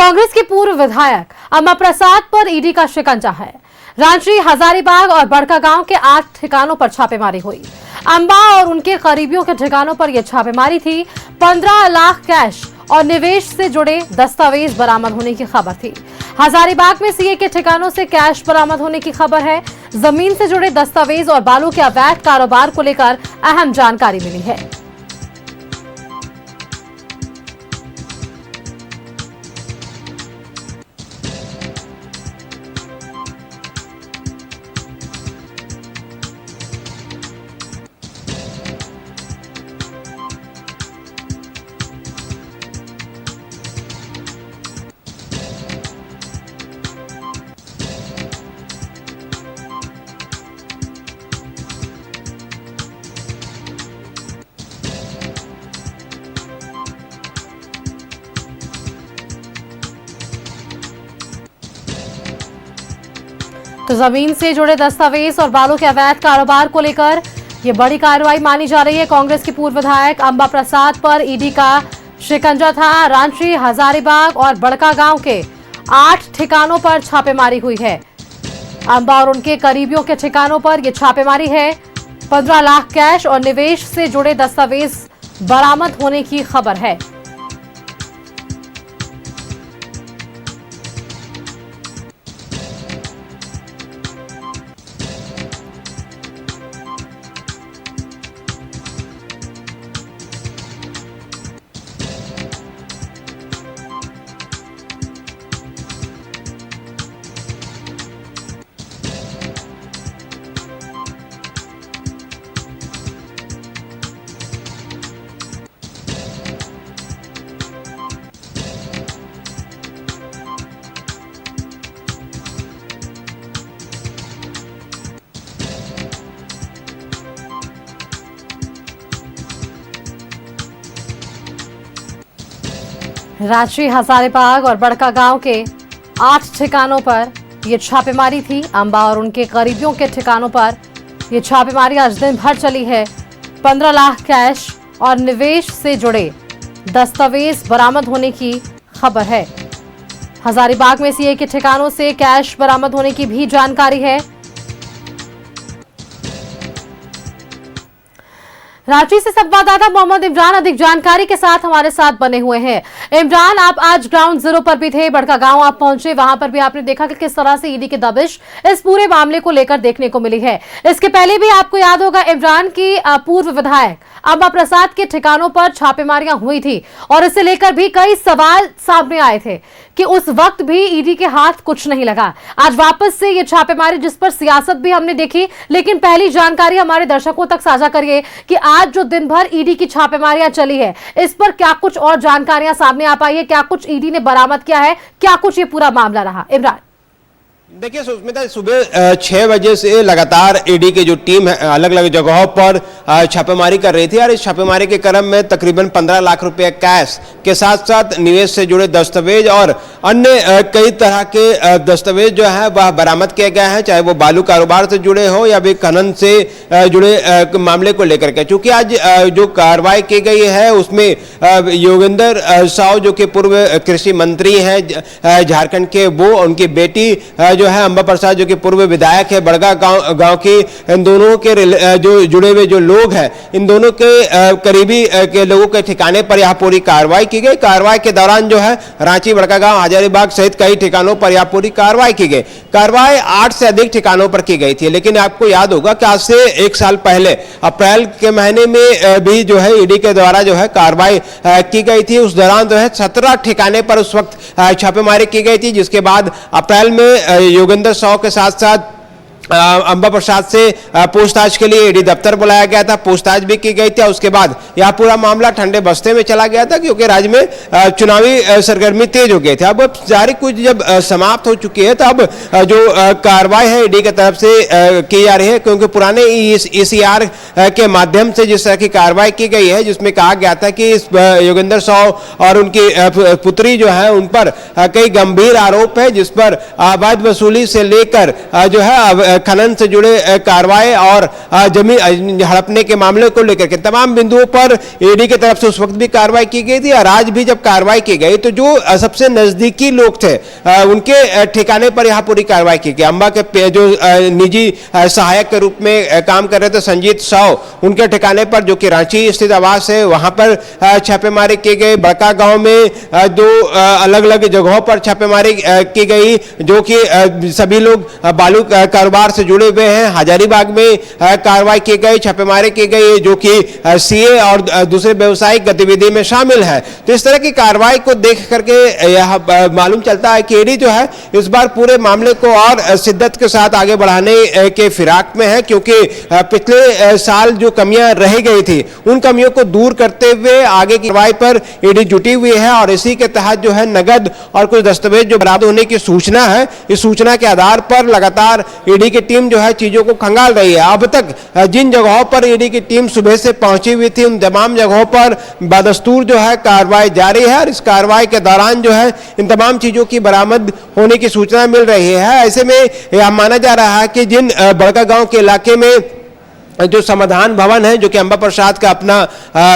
कांग्रेस के पूर्व विधायक अम्बा प्रसाद पर ईडी का शिकंजा है। रांची, हजारीबाग और बड़कागांव के 8 ठिकानों पर छापेमारी हुई। अम्बा और उनके करीबियों के ठिकानों पर यह छापेमारी थी। 15 लाख कैश और निवेश से जुड़े दस्तावेज बरामद होने की खबर थी। हजारीबाग में सीए के ठिकानों से कैश बरामद होने की खबर है। जमीन से जुड़े दस्तावेज और बालू के अवैध कारोबार को लेकर अहम जानकारी मिली है। तो जमीन से जुड़े दस्तावेज और बालू के अवैध कारोबार को लेकर यह बड़ी कार्रवाई मानी जा रही है। कांग्रेस के पूर्व विधायक अम्बा प्रसाद पर ईडी का शिकंजा था। रांची, हजारीबाग और बड़कागांव के 8 ठिकानों पर छापेमारी हुई है। अम्बा और उनके करीबियों के ठिकानों पर यह छापेमारी है। 15 लाख कैश और निवेश से जुड़े दस्तावेज बरामद होने की खबर है। रांची, हजारीबाग और बड़कागांव के 8 ठिकानों पर यह छापेमारी थी। अम्बा और उनके करीबियों के ठिकानों पर यह छापेमारी आज दिन भर चली है। 15 लाख कैश और निवेश से जुड़े दस्तावेज बरामद होने की खबर है। हजारीबाग में सीए के ठिकानों से कैश बरामद होने की भी जानकारी है। रांची से संवाददाता मोहम्मद इमरान अधिक जानकारी के साथ हमारे साथ बने हुए हैं। इमरान, आप आज ग्राउंड जीरो पर भी थे, बड़कागांव आप पहुंचे, वहां पर भी आपने देखा कि किस तरह से ईडी की दबिश इस पूरे मामले को लेकर देखने को मिली है। इसके पहले भी आपको याद होगा इमरान की पूर्व विधायक अम्बा प्रसाद के ठिकानों पर छापेमारियां हुई थी और इसे लेकर भी कई सवाल सामने आए थे कि उस वक्त भी ईडी के हाथ कुछ नहीं लगा। आज वापस से ये छापेमारी जिस पर सियासत भी हमने देखी, लेकिन पहली जानकारी हमारे दर्शकों तक साझा करिए कि आज जो दिन भर ईडी की छापेमारियां चली है, इस पर क्या कुछ और जानकारियां सामने आ पाई है, क्या कुछ ईडी ने बरामद किया है, क्या कुछ ये पूरा मामला रहा। इमरान, देखिए सुष्मिता, सुबह 6 बजे से लगातार ईडी की जो टीम है अलग अलग जगहों पर छापेमारी कर रही थी और इस छापेमारी के क्रम में तकरीबन 15 लाख रुपए कैश के साथ साथ निवेश से जुड़े दस्तावेज और अन्य कई तरह के दस्तावेज जो है वह बरामद किए गए हैं, चाहे वो बालू कारोबार से जुड़े हो या भी खनन से जुड़े मामले को लेकर के। चूंकि आज जो कार्रवाई की गई है उसमें योगेंद्र साव जो कि पूर्व कृषि मंत्री हैं झारखंड के, वो उनकी बेटी जो है अम्बा प्रसाद जो कि पूर्व विधायक है बड़कागांव की, इन दोनों के जो जुड़े हुए जो लोग हैं, इन दोनों के करीबी के लोगों के ठिकाने पर यह पूरी कार्रवाई की गई। कार्रवाई के दौरान जो है रांची, बड़कागांव, हजारीबाग सहित कई ठिकानों पर यह पूरी कार्रवाई की गई। कार्रवाई 8 से अधिक ठिकानों पर की गई थी, लेकिन आपको याद होगा कि आज से 1 साल पहले अप्रैल के महीने में भी जो है ईडी के द्वारा जो है कार्रवाई की गई थी। उस दौरान जो है 17 ठिकाने पर उस वक्त छापेमारी की गई थी, जिसके बाद अप्रैल में योगेंद्र साव के साथ साथ अम्बा प्रसाद से पूछताछ के लिए ईडी दफ्तर बुलाया गया था, पूछताछ भी की गई थी। उसके बाद यह पूरा मामला ठंडे बस्ते में चला गया था क्योंकि राज्य में चुनावी सरगर्मी तेज हो गए थे। अब जारी कुछ जब समाप्त हो चुकी है तो अब जो कार्रवाई है ईडी की तरफ से की जा रही है, क्योंकि पुराने ECR के माध्यम से जिस तरह की कार्रवाई की गई है जिसमें कहा गया था कि योगेंद्र साव और उनकी पुत्री जो है उन पर कई गंभीर आरोप है, जिस पर अवैध वसूली से लेकर जो है खनन से जुड़े कार्रवाई और जमीन हड़पने के मामले को लेकर के तमाम बिंदुओं पर ईडी की तरफ से उस वक्त भी कार्रवाई की गई थी और आज भी जब कार्रवाई की गई तो जो सबसे नजदीकी लोग थे उनके ठिकाने पर यहां पूरी कार्रवाई की गई। अंबा के जो निजी सहायक के रूप में काम कर रहे थे संजीत साव, उनके ठिकाने पर जो कि रांची स्थित आवास है वहां पर छापेमारी की गई। बड़का गांव में दो अलग अलग जगहों पर छापेमारी की गई जो कि सभी लोग बालू कारोबार से जुड़े हुए हैं। हजारीबाग में कार्रवाई की गई, छापेमारी की गई जो कि सीए और दूसरे व्यवसायिक गतिविधि में शामिल है। तो इस तरह की कार्रवाई को देख करके यह मालूम चलता है कि ईडी जो है इस बार पूरे मामले को और शिद्दत के साथ आगे बढ़ाने के फिराक में है, क्योंकि पिछले साल जो कमियां रह गई थी उन कमियों को दूर करते हुए आगे की कार्रवाई पर ईडी जुटी हुई है और इसी के तहत जो है नगद और कुछ दस्तावेज जो बरामद होने की सूचना है, इस सूचना के आधार पर लगातार ईडी की टीम जो है चीजों को खंगाल रही है। अब तक जिन जगहों पर ईडी की टीम सुबह से पहुंची हुई थी उन तमाम जगहों पर बदस्तूर जो है कार्रवाई जारी है और इस कार्रवाई के दौरान जो है इन तमाम चीजों की बरामद होने की सूचना मिल रही है। ऐसे में यह माना जा रहा है कि जिन बड़का गांव के इलाके में जो समाधान भवन है जो कि अंबा प्रसाद का अपना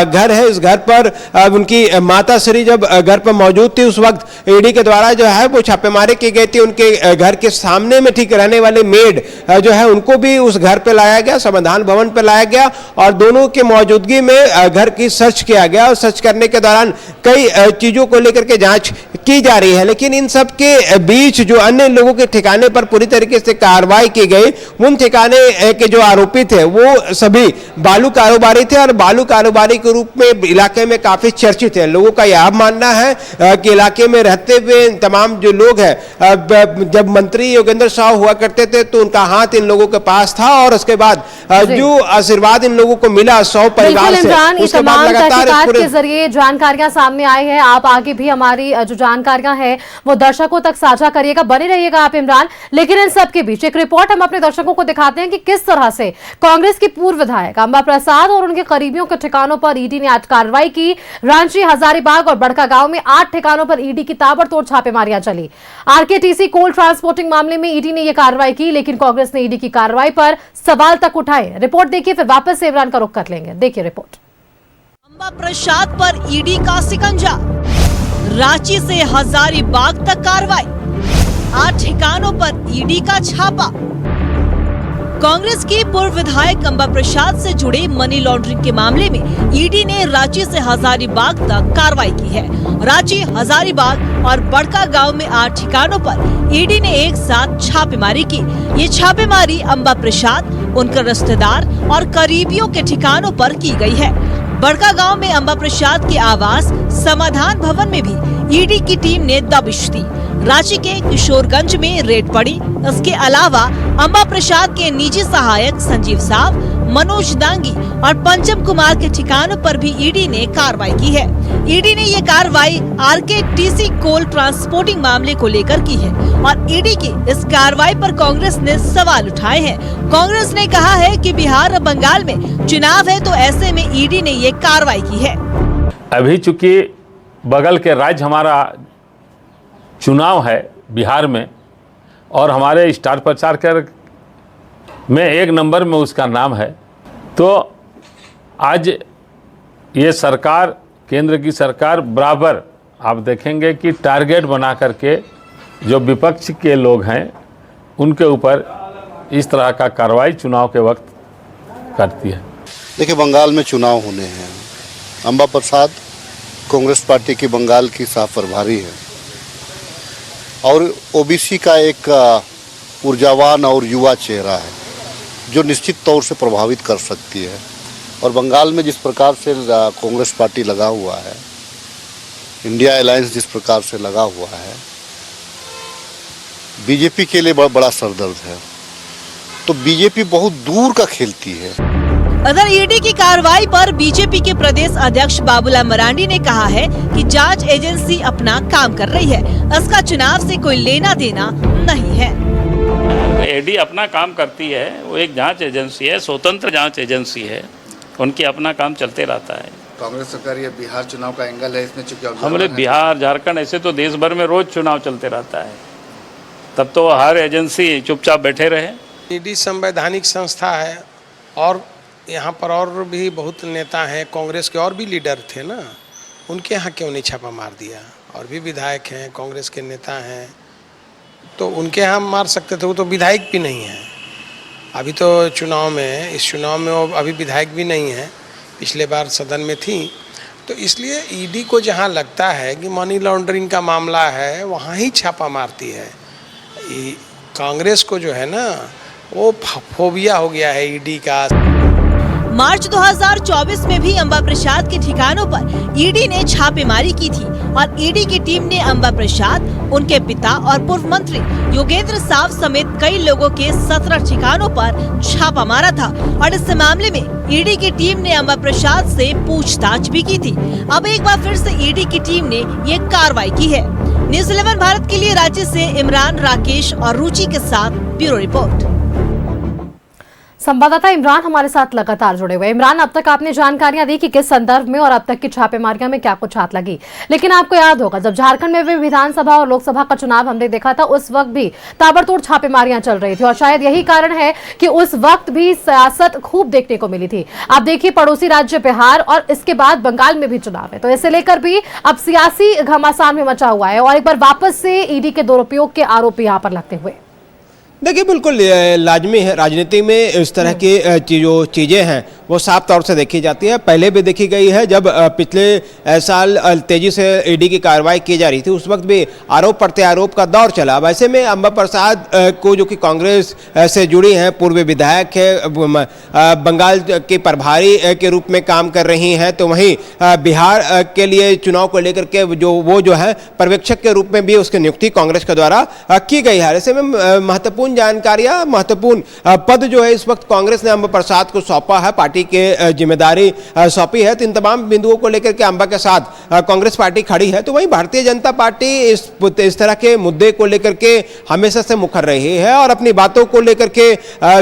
घर है, इस घर पर उनकी माता श्री जब घर पर मौजूद थी उस वक्त ईडी के द्वारा जो है वो छापेमारी की गई थी। उनके घर के सामने में ठीक रहने वाले मेड जो है उनको भी उस घर पे लाया गया, समाधान भवन पे लाया गया और दोनों की मौजूदगी में घर की सर्च किया गया और सर्च करने के दौरान कई चीजों को लेकर के जांच की जा रही है। लेकिन इन सब के बीच जो अन्य लोगों के ठिकाने पर पूरी तरीके से कार्रवाई की गई, उन ठिकाने के जो आरोपी थे वो सभी बालू कारोबारी थे और बालू कारोबारी के रूप में इलाके में काफी चर्चित है। लोगों का यह मानना है कि इलाके में रहते हुए तमाम जो लोग हैं, जब मंत्री योगेंद्र साह हुआ करते थे तो उनका हाथ इन लोगों के पास था और उसके बाद जो आशीर्वाद इन लोगों को मिला 100 परिवार से, उसके बाद लगातार के जरिए जानकारियां सामने आई है। आप आगे भी हमारी जो जानकारियां हैं वो दर्शकों तक साझा करिएगा, बने रहिएगा आप इमरान। लेकिन इन सब के बीच एक रिपोर्ट हम अपने दर्शकों को दिखाते हैं कि किस तरह से कांग्रेस की पूर्व विधायक अंबा प्रसाद और उनके करीबियों के ठिकानों पर ईडी ने आज कार्रवाई की। रांची, हजारीबाग और बड़का गांव में 8 ठिकानों पर ईडी की ताबड़तोड़ छापेमारियां चली। आरकेटीसी कोल ट्रांसपोर्टिंग मामले में ईडी ने यह कार्रवाई की, लेकिन कांग्रेस ने ईडी की कार्रवाई पर सवाल तक उठाए। रिपोर्ट देखिए, फिर वापस से इमरान का रुख कर लेंगे। देखिए रिपोर्ट। अंबा प्रसाद पर ईडी का शिकंजा, रांची से हजारीबाग तक कार्रवाई, 8 ठिकानों पर ईडी का छापा। कांग्रेस की पूर्व विधायक अंबा प्रसाद से जुड़े मनी लॉन्ड्रिंग के मामले में ईडी ने रांची से हजारीबाग तक कार्रवाई की है। रांची, हजारीबाग और बड़का गांव में 8 ठिकानों पर ईडी ने एक साथ छापेमारी की। ये छापेमारी अंबा प्रसाद, उनके रिश्तेदार और करीबियों के ठिकानों पर की गई है। बड़का गांव में अंबा प्रसाद के आवास समाधान भवन में भी ईडी की टीम ने दबिश दी। रांची के किशोरगंज में रेड पड़ी। इसके अलावा अंबा प्रसाद के निजी सहायक संजीव साव, मनोज दांगी और पंचम कुमार के ठिकानों पर भी ईडी ने कार्रवाई की है। ईडी ने ये कार्रवाई आरकेटीसी कोल ट्रांसपोर्टिंग मामले को लेकर की है और ईडी की इस कार्रवाई पर कांग्रेस ने सवाल उठाए हैं। कांग्रेस ने कहा है कि बिहार और बंगाल में चुनाव है, तो ऐसे में ईडी ने ये कार्रवाई की है। अभी चूंकि बगल के राज्य हमारा चुनाव है बिहार में और हमारे स्टार प्रचारक में 1 नंबर में उसका नाम है, तो आज ये सरकार, केंद्र की सरकार बराबर आप देखेंगे कि टारगेट बना करके जो विपक्ष के लोग हैं उनके ऊपर इस तरह का कार्रवाई चुनाव के वक्त करती है। देखिए, बंगाल में चुनाव होने हैं। अंबा प्रसाद कांग्रेस पार्टी की बंगाल की सह प्रभारी है और ओबीसी का एक ऊर्जावान और युवा चेहरा है जो निश्चित तौर से प्रभावित कर सकती है। और बंगाल में जिस प्रकार से कांग्रेस पार्टी लगा हुआ है, इंडिया अलायंस जिस प्रकार से लगा हुआ है, बीजेपी के लिए बड़ा सरदर्द है। तो बीजेपी बहुत दूर का खेलती है। उधर ईडी की कार्रवाई पर बीजेपी के प्रदेश अध्यक्ष बाबूलाल मरांडी ने कहा है कि जांच एजेंसी अपना काम कर रही है, इसका चुनाव से कोई लेना देना नहीं है। ईडी अपना काम करती है, वो एक जांच एजेंसी है, स्वतंत्र जांच एजेंसी है, उनकी अपना काम चलते रहता है। कांग्रेस सरकार ये बिहार चुनाव का एंगल है इसमें, चूंकि हमारे बिहार, झारखंड, ऐसे तो देश भर में रोज चुनाव चलते रहता है, तब तो हर एजेंसी चुपचाप बैठे रहे। ईडी संवैधानिक संस्था है और यहाँ पर और भी बहुत नेता हैं, कांग्रेस के और भी लीडर थे ना, उनके यहाँ क्यों नहीं छापा मार दिया? और भी विधायक हैं, कांग्रेस के नेता हैं, तो उनके यहाँ मार सकते थे। वो तो विधायक भी नहीं है अभी तो चुनाव में, इस चुनाव में वो अभी विधायक भी नहीं है, पिछले बार सदन में थी। तो इसलिए ईडी को जहाँ लगता है कि मनी लॉन्ड्रिंग का मामला है वहाँ ही छापा मारती है। कांग्रेस को जो है ना वो फोबिया हो गया है ईडी का। मार्च 2024 में भी अंबा प्रसाद के ठिकानों पर ईडी ने छापेमारी की थी और ईडी की टीम ने अंबा प्रसाद, उनके पिता और पूर्व मंत्री योगेंद्र साव समेत कई लोगों के 17 ठिकानों पर छापा मारा था और इस मामले में ईडी की टीम ने अंबा प्रसाद से पूछताछ भी की थी। अब एक बार फिर से ईडी की टीम ने ये कार्रवाई की है। न्यूज़ 11 भारत के लिए रांची से इमरान, राकेश और रुचि के साथ ब्यूरो रिपोर्ट। संवाददाता इमरान हमारे साथ लगातार जुड़े हुए। इमरान, अब तक आपने जानकारियां दी कि किस संदर्भ में और अब तक की छापेमारियों में क्या कुछ हाथ लगी, लेकिन आपको याद होगा जब झारखंड में भी विधानसभा और लोकसभा का चुनाव हमने देखा था, उस वक्त भी ताबड़तोड़ छापेमारियां चल रही थी और शायद यही कारण है कि उस वक्त भी सियासत खूब देखने को मिली थी। आप देखिए, पड़ोसी राज्य बिहार और इसके बाद बंगाल में भी चुनाव है, तो इसे लेकर भी अब सियासी घमासान में मचा हुआ है और एक बार वापस से ईडी के दुरुपयोग के आरोप यहाँ पर लगते हुए। देखिए, बिल्कुल लाजमी है, राजनीति में इस तरह की जो चीज़ें हैं वो साफ तौर से देखी जाती है। पहले भी देखी गई है जब पिछले साल तेजी से ईडी की कार्रवाई की जा रही थी, उस वक्त भी आरोप प्रत्यारोप का दौर चला। वैसे में अंबा प्रसाद को, जो कि कांग्रेस से जुड़ी हैं, पूर्व विधायक है, बंगाल के प्रभारी के रूप में काम कर रही हैं, तो वहीं बिहार के लिए चुनाव को लेकर के जो है पर्यवेक्षक के रूप में भी उसकी नियुक्ति कांग्रेस के द्वारा की गई है। ऐसे में महत्वपूर्ण जानकारियां, महत्वपूर्ण पद जो है इस वक्त कांग्रेस ने अंबा प्रसाद को सौंपा है, पार्टी के जिम्मेदारी सौंपी है। तो इन तमाम बिंदुओं को लेकर के अंबा के साथ कांग्रेस पार्टी खड़ी है। तो वहीं भारतीय जनता पार्टी इस तरह के मुद्दे को लेकर के हमेशा से मुखर रही है और अपनी बातों को लेकर के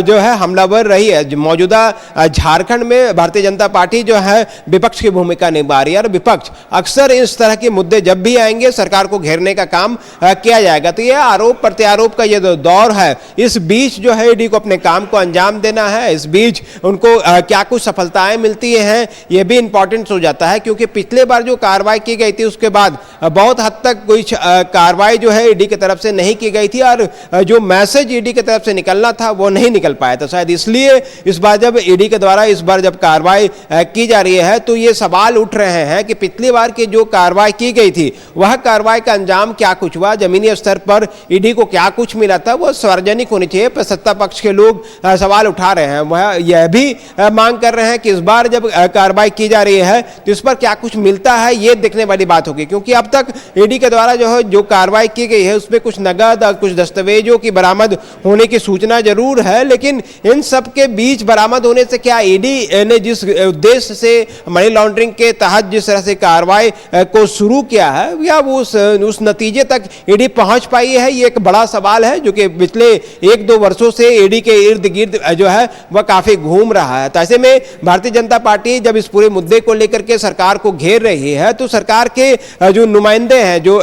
जो है हमलावर रही है। मौजूदा झारखंड में भारतीय जनता पार्टी जो है विपक्ष की भूमिका निभा रही है और विपक्ष अक्सर इस तरह के मुद्दे जब भी आएंगे सरकार को घेरने का काम किया जाएगा। तो यह आरोप प्रत्यारोप का यह दौर है, इस बीच जो है ईडी को अपने काम को अंजाम देना है। इस बीच उनको क्या कुछ सफलताएं मिलती हैं यह भी इंपॉर्टेंट हो जाता है, क्योंकि पिछले बार जो कार्रवाई की गई थी उसके बाद बहुत हद तक कोई कार्रवाई जो है ईडी की तरफ से नहीं की गई थी और जो मैसेज ईडी की तरफ से निकलना था वो नहीं निकल पाया था। शायद इसलिए इस बार जब ईडी के द्वारा इस बार जब कार्रवाई की जा रही है तो ये सवाल उठ रहे हैं कि पिछली बार की जो कार्रवाई की गई थी वह कार्रवाई का अंजाम क्या कुछ हुआ, जमीनी स्तर पर ईडी को क्या कुछ मिला था, वो सार्वजनिक होनी चाहिए। पर सत्ता पक्ष के लोग सवाल उठा रहे हैं, वह यह भी मांग कर रहे हैं कि इस बार जब कार्रवाई की जा रही है तो इस पर क्या कुछ मिलता है, ये देखने वाली बात होगी। क्योंकि अब तक ईडी के द्वारा जो कार्रवाई की गई है उसमें कुछ नगद और कुछ दस्तावेजों की बरामद होने की सूचना जरूर है, लेकिन इन सब के बीच बरामद होने से क्या ईडी ने जिस उद्देश्य से मनी लॉन्ड्रिंग के तहत जिस तरह से कार्रवाई को शुरू किया है या उस नतीजे तक ईडी पहुंच पाई है, ये एक बड़ा सवाल है जो कि पिछले 1-2 वर्षों से ईडी के इर्द गिर्द जो है वह काफी घूम रहा है। तो ऐसे में भारतीय जनता पार्टी जब इस पूरे मुद्दे को लेकर के सरकार को घेर रही है तो सरकार के जो नुमाइंदे हैं, जो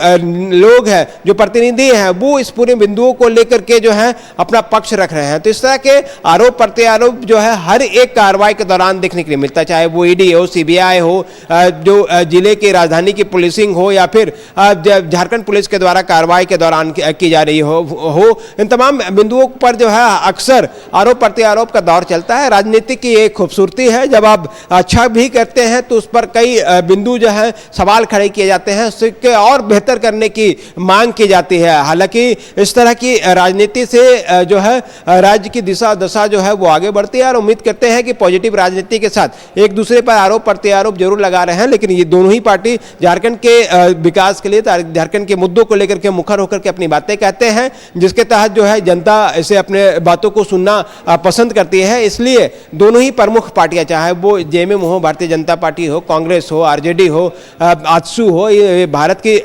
लोग हैं, जो प्रतिनिधि हैं, वो इस पूरे बिंदुओं को लेकर के जो है अपना पक्ष रख रहे हैं। तो इस तरह के आरोप प्रत्यारोप जो है हर एक कार्रवाई के दौरान देखने के लिए मिलता है, चाहे वो ईडी हो, सीबीआई हो, जो जिले की राजधानी की पुलिसिंग हो या फिर झारखंड पुलिस के द्वारा कार्रवाई के दौरान की जा रही हो। इन तमाम बिंदुओं पर जो है अक्सर आरोप प्रत्यारोप का दौर चलता है। राजनीति की एक खूबसूरती है, जब आप अच्छा भी करते हैं तो उस पर कई बिंदु जो है सवाल खड़े किए जाते हैं, उसके और बेहतर करने की मांग की जाती है। हालांकि इस तरह की राजनीति से जो है राज्य की दिशा दशा जो है वो आगे बढ़ती है और उम्मीद करते हैं कि पॉजिटिव राजनीति के साथ एक दूसरे पर आरोप प्रत्यारोप जरूर लगा रहे हैं, लेकिन ये दोनों ही पार्टी झारखंड के विकास के लिए, झारखंड के मुद्दों को लेकर के मुखर होकर के अपनी बातें कहते हैं, जिसके तहत जो है जनता इसे अपने बातों को सुनना पसंद करती है। इसलिए दोनों ही प्रमुख पार्टियां, चाहे वो जेएमएम हो, भारतीय जनता पार्टी हो, कांग्रेस हो, आरजेडी हो, आजसू हो, ये भारत की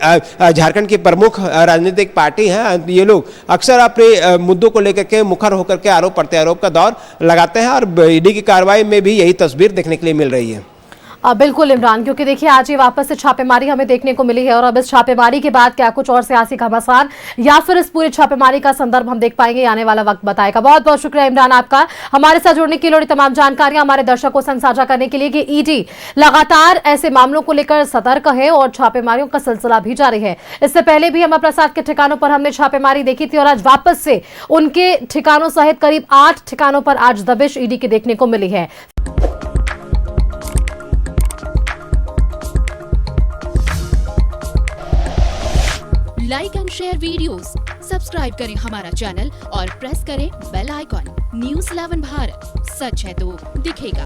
झारखंड की प्रमुख राजनीतिक पार्टी है, ये लोग अक्सर अपने मुद्दों को लेकर के मुखर होकर के आरोप प्रत्यारोप का दौर लगाते हैं और ईडी की कार्रवाई में भी यही तस्वीर देखने के लिए मिल रही है। बिल्कुल इमरान, क्योंकि देखिए आज ही वापस से छापेमारी हमें देखने को मिली है और अब इस छापेमारी के बाद क्या कुछ और सियासी घमासान या फिर इस पूरी छापेमारी का संदर्भ हम देख पाएंगे, आने वाला वक्त बताएगा। बहुत बहुत शुक्रिया इमरान आपका हमारे साथ जुड़ने के लिए और तमाम जानकारियां हमारे दर्शकों संग साझा करने के लिए कि ईडी लगातार ऐसे मामलों को लेकर सतर्क है और छापेमारियों का सिलसिला भी जारी है। इससे पहले भी अमर प्रसाद के ठिकानों पर हमने छापेमारी देखी थी और आज वापस से उनके ठिकानों सहित करीब 8 ठिकानों पर आज दबिश ईडी की देखने को मिली है। Like and share videos, subscribe करें हमारा चैनल और प्रेस करें बेल आइकॉन। न्यूज़ 11 भारत, सच है तो दिखेगा।